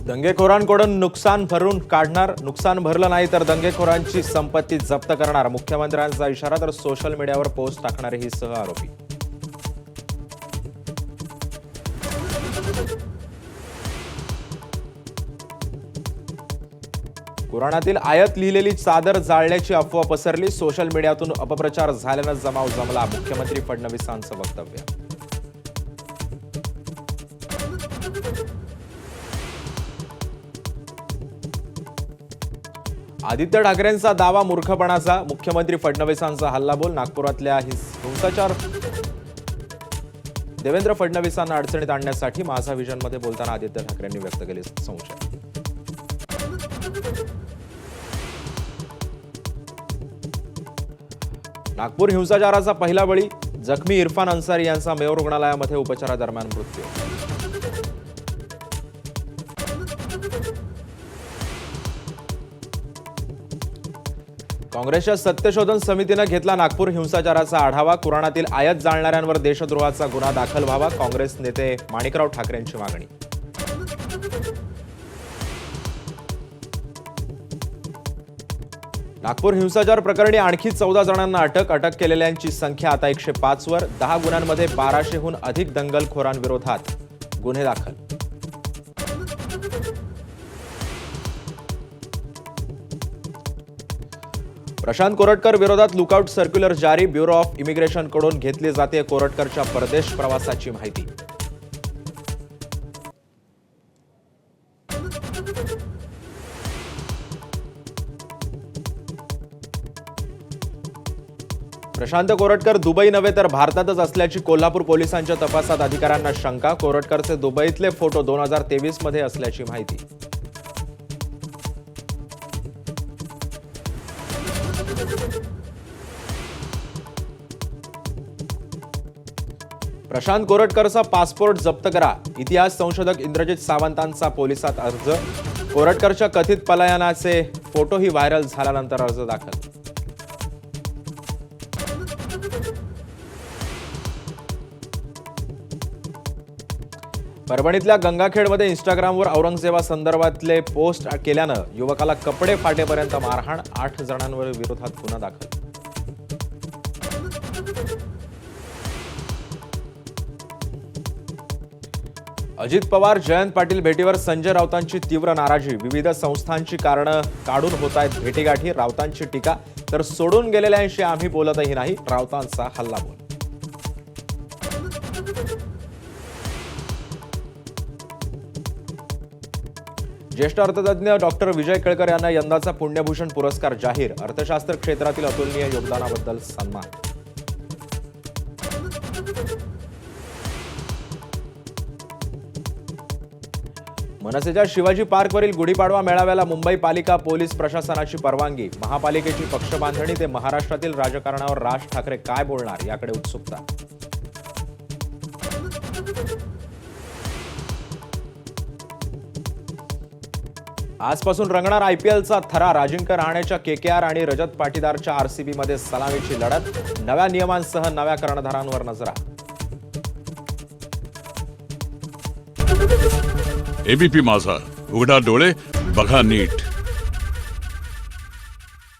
दंगेखोरांकडून नुकसान भरून काढणार, नुकसान भरलं नाही तर दंगेखोरांची संपत्ती जप्त करणार, मुख्यमंत्र्यांचा इशारा. तर सोशल मीडियावर पोस्ट टाकणारे ही सहआरोपी. कुराणातील आयत लिहिलेली चादर जाळल्याची अफवा पसरली, सोशल मीडियातून अपप्रचार झाल्यानं जमाव जमला, मुख्यमंत्री फडणवीसांचं वक्तव्य. आदित्य ठाकरेंचा दावा मूर्खपणाचा, मुख्यमंत्री फडणवीसांचा हल्लाबोल. नागपुरातल्या हिंसाचार देवेंद्र फडणवीसांना अडचणीत आणण्यासाठी माझा विजनमध्ये बोलताना आदित्य ठाकरेंनी व्यक्त केले संशय. नागपूर हिंसाचाराचा पहिला बळी, जखमी इरफान अन्सारी यांचा मेयो रुग्णालयामध्ये उपचारादरम्यान मृत्यू. काँग्रेसच्या सत्यशोधन समितीनं घेतला नागपूर हिंसाचाराचा आढावा, कुराणातील आयत जाळणाऱ्यांवर देशद्रोहाचा गुन्हा दाखल व्हावा, काँग्रेस नेते माणिकराव ठाकरेंची मागणी. नागपूर हिंसाचार प्रकरणी आणखी 14 जणांना अटक केलेल्यांची संख्या आता 105 वर. 10 गुन्ह्यांमध्ये 1200हून अधिक दंगलखोरांविरोधात गुन्हे दाखल. प्रशांत कोरटकर विरोधात लुकआउट सर्क्युलर जारी, ब्युरो ऑफ इमिग्रेशनकडून घेतली जाते कोरटकरच्या परदेश प्रवासाची माहिती. प्रशांत कोरटकर दुबई नव्हे तर भारतातच असल्याची कोल्हापूर पोलिसांच्या तपासात अधिकाऱ्यांना शंका, कोरटकरचे दुबईतले फोटो 2023 मध्ये असल्याची माहिती. प्रशांत कोरटकरचा पासपोर्ट जप्त करा, इतिहास संशोधक इंद्रजित सावंतांचा पोलिसात अर्ज. कोरटकरच्या कथित पलायनाचे फोटोही व्हायरल झाल्यानंतर अर्ज दाखल. परभणीतल्या गंगाखेडमध्ये इंस्टाग्रामवर औरंगजेबासंदर्भातले पोस्ट केल्यानं युवकाला कपडे फाटेपर्यंत मारहाण, 8 जणांवर विरोधात गुन्हा दाखल. अजित पवार जयंत पाटील भेटीवर संजय राऊतांची तीव्र नाराजी, विविध संस्थांची कारणं काढून होत आहेत भेटीगाठी, राऊतांची टीका. तर सोडून गेलेल्यांशी आम्ही बोलतही नाही, राऊतांचा हल्लाबोल. ज्येष्ठ अर्थतज्ञ डॉक्टर विजय केळकर यांना यंदाचा पुण्यभूषण पुरस्कार जाहीर, अर्थशास्त्र क्षेत्रातील अतुलनीय योगदानाबद्दल सन्मान. मनसेच्या शिवाजी पार्कवरील गुढीपाडवा मेळाव्याला मुंबई पालिका पोलीस प्रशासनाची परवानगी, महापालिकेची पक्षबांधणी ते महाराष्ट्रातील राजकारणावर राज ठाकरे काय बोलणार याकडे उत्सुकता. आजपासून रंगणार आयपीएलचा थरार, अजिंक्य रहाणेच्या केकेआर आणि रजत पाटीदारच्या आरसीबी मध्ये सलामीची लढत, नव्या नियमांसह नव्या कर्णधारांवर नजरा. एबीपी माझा, उघडा डोळे बघा नीट.